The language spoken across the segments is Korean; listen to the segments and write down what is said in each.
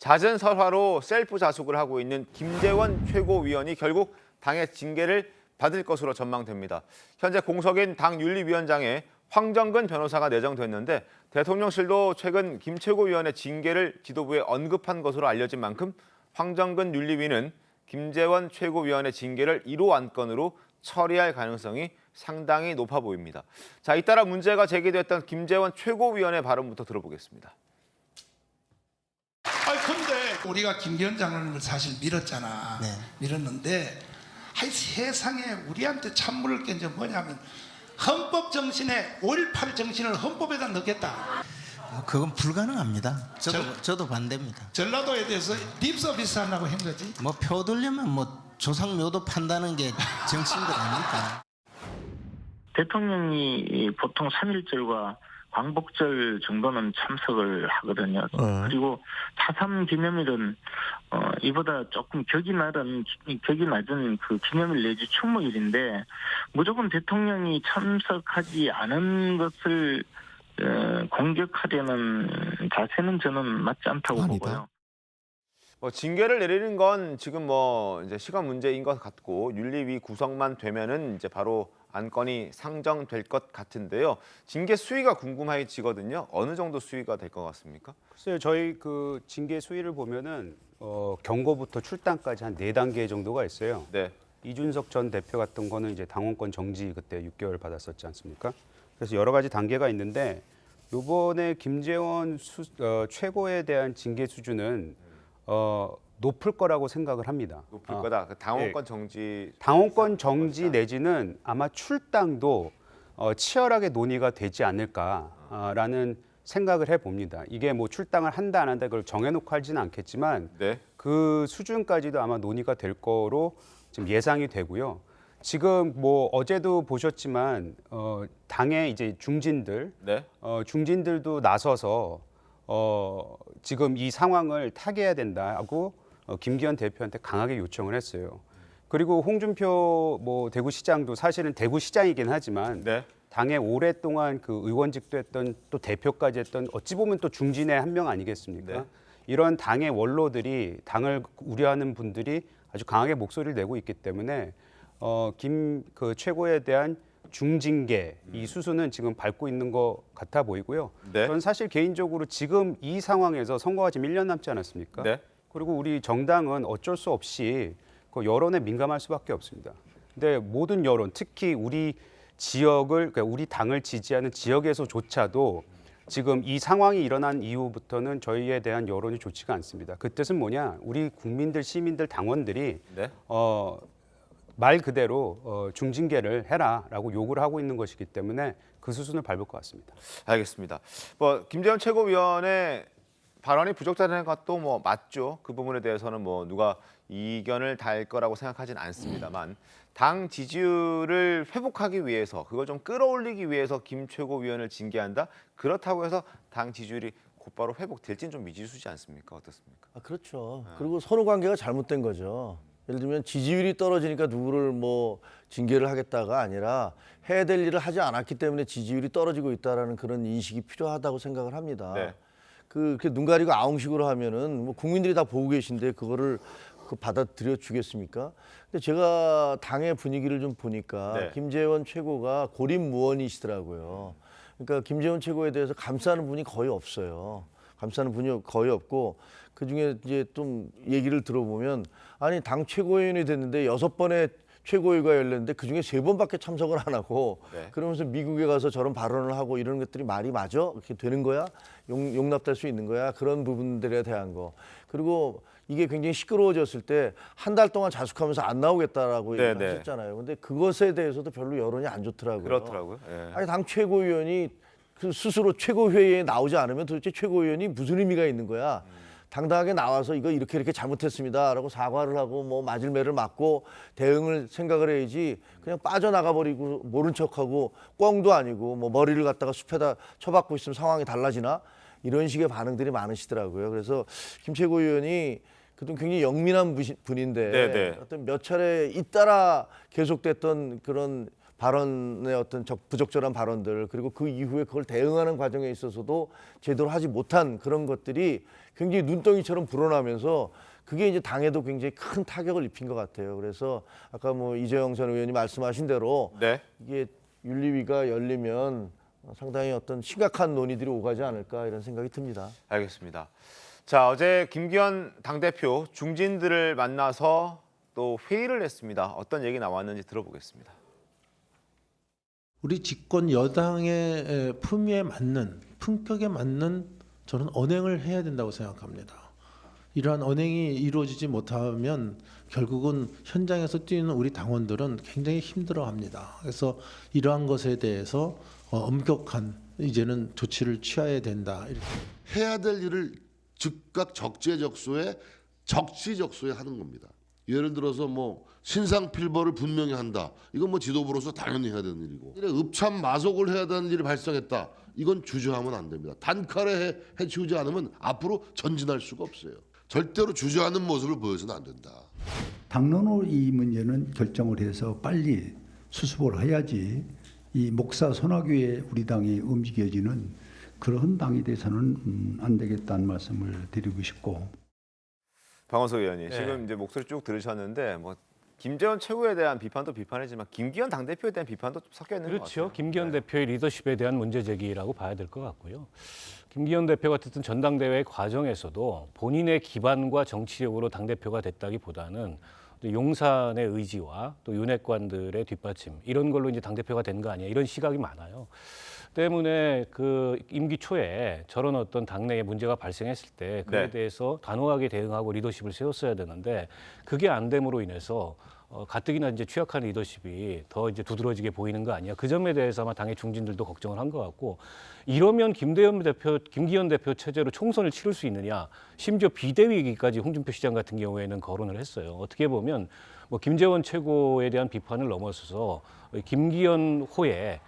잦은 설화로 셀프 자숙을 하고 있는 김재원 최고위원이 결국 당의 징계를 받을 것으로 전망됩니다. 현재 공석인 당 윤리위원장에 황정근 변호사가 내정됐는데 대통령실도 최근 김 최고위원의 징계를 지도부에 언급한 것으로 알려진 만큼 황정근 윤리위는 김재원 최고위원의 징계를 1호 안건으로 처리할 가능성이 상당히 높아 보입니다. 자, 잇따라 문제가 제기됐던 김재원 최고위원의 발언부터 들어보겠습니다. 근데 우리가 김 위원장을 사실 밀었잖아. 네. 밀었는데 세상에 우리한테 찬물을 깬 게 뭐냐면 헌법 정신에 5.18 정신을 헌법에다 넣겠다. 그건 불가능합니다. 저도 반대입니다. 전라도에 대해서 립 서비스 하려고 한 거지. 뭐 표 들려면 뭐 조상묘도 판다는 게 정치인들 아닙니까? 대통령이 보통 3.1절과 광복절 정도는 참석을 하거든요. 그리고 4.3 기념일은 이보다 조금 격이 낮은 그 기념일 내지 추모일인데 무조건 대통령이 참석하지 않은 것을 공격하려는 자세는 저는 맞지 않다고 보고요. 징계를 내리는 건 지금 이제 시간 문제인 것 같고 윤리위 구성만 되면은 이제 바로 안건이 상정될 것 같은데요. 징계 수위가 궁금해지거든요. 어느 정도 수위가 될 것 같습니까? 글쎄요, 저희 그 징계 수위를 보면은 경고부터 출당까지 한 4단계 정도가 있어요. 네. 이준석 전 대표 같은 거는 이제 당원권 정지 그때 6개월 받았었지 않습니까? 그래서 여러 가지 단계가 있는데 이번에 김재원 최고에 대한 징계 수준은 높을 거라고 생각을 합니다. 높을 거다. 당원권 정지. 당원권 정지 내지는 아마 출당도 치열하게 논의가 되지 않을까라는 생각을 해봅니다. 이게 뭐 출당을 한다 안 한다 그걸 정해놓고 하지는 않겠지만 네. 그 수준까지도 아마 논의가 될 거로 지금 예상이 되고요. 지금 뭐 어제도 보셨지만 당의 이제 중진들, 네. 중진들도 나서서 지금 이 상황을 타개해야 된다고 김기현 대표한테 강하게 요청을 했어요. 그리고 홍준표 뭐 대구시장도 사실은 대구시장이긴 하지만 네. 당에 오랫동안 그 의원직도 했던 또 대표까지 했던 어찌 보면 또 중진의 한 명 아니겠습니까? 네. 이런 당의 원로들이 당을 우려하는 분들이 아주 강하게 목소리를 내고 있기 때문에 김 그 최고에 대한 중징계 이 수순은 지금 밟고 있는 것 같아 보이고요. 네. 저는 사실 개인적으로 지금 이 상황에서 선거가 지금 1년 남지 않았습니까? 네. 그리고 우리 정당은 어쩔 수 없이 그 여론에 민감할 수밖에 없습니다. 근데 모든 여론, 특히 우리 지역을 그러니까 우리 당을 지지하는 지역에서조차도 지금 이 상황이 일어난 이후부터는 저희에 대한 여론이 좋지가 않습니다. 그 뜻은 뭐냐? 우리 국민들, 시민들, 당원들이 네. 말 그대로 중징계를 해라라고 요구를 하고 있는 것이기 때문에 그 수순을 밟을 것 같습니다. 알겠습니다. 김재원 최고위원의 발언이 부적절한 것도 맞죠. 그 부분에 대해서는 누가 이견을 달 거라고 생각하진 않습니다만 당 지지율을 회복하기 위해서 그걸 좀 끌어올리기 위해서 김 최고위원을 징계한다. 그렇다고 해서 당 지지율이 곧바로 회복될지는 좀 미지수지 않습니까? 어떻습니까? 그렇죠. 그리고 선후 관계가 잘못된 거죠. 예를 들면 지지율이 떨어지니까 누구를 징계를 하겠다가 아니라 해야 될 일을 하지 않았기 때문에 지지율이 떨어지고 있다라는 그런 인식이 필요하다고 생각을 합니다. 네. 그렇게 눈 가리고 아웅식으로 하면은 국민들이 다 보고 계신데 그거를 받아들여 주겠습니까? 근데 제가 당의 분위기를 좀 보니까 네. 김재원 최고가 고립무원이시더라고요. 그러니까 김재원 최고에 대해서 감싸는 분이 거의 없어요. 감싸는 분이 거의 없고 그중에 이제 좀 얘기를 들어보면 아니 당 최고위원이 됐는데 6번의 최고위가 열렸는데 그중에 3번밖에 참석을 안 하고 네. 그러면서 미국에 가서 저런 발언을 하고 이런 것들이 말이 맞아? 이렇게 되는 거야? 용납될 수 있는 거야? 그런 부분들에 대한 거. 그리고 이게 굉장히 시끄러워졌을 때 한 달 동안 자숙하면서 안 나오겠다라고 네, 얘기를 하셨잖아요. 근데 그것에 대해서도 별로 여론이 안 좋더라고요. 그렇더라고요. 예. 아니 당 최고위원이 스스로 최고회의에 나오지 않으면 도대체 최고위원이 무슨 의미가 있는 거야? 당당하게 나와서 이거 이렇게 잘못했습니다라고 사과를 하고 맞을 매를 맞고 대응을 생각을 해야지 그냥 빠져나가 버리고 모른 척하고 꿩도 아니고 머리를 갖다가 숲에다 쳐박고 있으면 상황이 달라지나 이런 식의 반응들이 많으시더라고요. 그래서 김 최고위원이 그동안 굉장히 영민한 분인데 네네. 어떤 몇 차례 잇따라 계속됐던 그런 발언의 어떤 부적절한 발언들 그리고 그 이후에 그걸 대응하는 과정에 있어서도 제대로 하지 못한 그런 것들이 굉장히 눈덩이처럼 불어나면서 그게 이제 당에도 굉장히 큰 타격을 입힌 것 같아요. 그래서 아까 뭐 이재영 전 의원이 말씀하신 대로 네. 이게 윤리위가 열리면 상당히 어떤 심각한 논의들이 오가지 않을까 이런 생각이 듭니다. 알겠습니다. 자, 어제 김기현 당대표 중진들을 만나서 또 회의를 했습니다. 어떤 얘기 나왔는지 들어보겠습니다. 우리 집권 여당의 품위에 맞는 품격에 맞는 저는 언행을 해야 된다고 생각합니다. 이러한 언행이 이루어지지 못하면 결국은 현장에서 뛰는 우리 당원들은 굉장히 힘들어합니다. 그래서 이러한 것에 대해서 엄격한 이제는 조치를 취해야 된다. 이렇게. 해야 될 일을 즉각 적재적소에 적시적소에 하는 겁니다. 예를 들어서 뭐 신상필벌을 분명히 한다. 이건 뭐 지도부로서 당연히 해야 되는 일이고 읍참 마속을 해야 되는 일이 발생했다. 이건 주저하면 안 됩니다. 단칼에 해치우지 않으면 앞으로 전진할 수가 없어요. 절대로 주저하는 모습을 보여서는 안 된다. 당론으로 이 문제는 결정을 해서 빨리 수습을 해야지 이 목사 손학규의 우리 당이 움직여지는 그런 당에 대해서는 안 되겠다는 말씀을 드리고 싶고. 박원석 의원님, 지금 이제 목소리 쭉 들으셨는데 뭐 김재원 최고에 대한 비판도 비판이지만 김기현 당대표에 대한 비판도 좀 섞여 있는 것 같아요. 그렇죠. 김기현 대표의 리더십에 대한 문제 제기라고 봐야 될 것 같고요. 김기현 대표가 어쨌든 전당대회 과정에서도 본인의 기반과 정치력으로 당대표가 됐다기보다는 용산의 의지와 또 윤핵관들의 뒷받침 이런 걸로 이제 당대표가 된 거 아니야 이런 시각이 많아요. 때문에 그 임기 초에 저런 어떤 당내에 문제가 발생했을 때 그에 대해서 단호하게 대응하고 리더십을 세웠어야 되는데 그게 안 됨으로 인해서 가뜩이나 이제 취약한 리더십이 더 이제 두드러지게 보이는 거 아니야. 그 점에 대해서 아마 당의 중진들도 걱정을 한 것 같고 이러면 김기현 대표 체제로 총선을 치를 수 있느냐. 심지어 비대위기까지 홍준표 시장 같은 경우에는 거론을 했어요. 어떻게 보면 뭐 김재원 최고에 대한 비판을 넘어서서 김기현 호의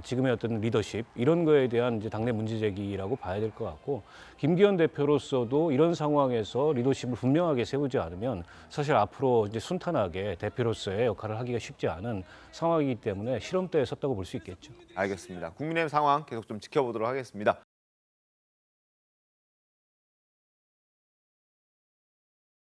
지금의 어떤 리더십 이런 거에 대한 이제 당내 문제 제기라고 봐야 될 것 같고 김기현 대표로서도 이런 상황에서 리더십을 분명하게 세우지 않으면 사실 앞으로 이제 순탄하게 대표로서의 역할을 하기가 쉽지 않은 상황이기 때문에 실험대에 섰다고 볼 수 있겠죠. 알겠습니다. 국민의힘 상황 계속 좀 지켜보도록 하겠습니다.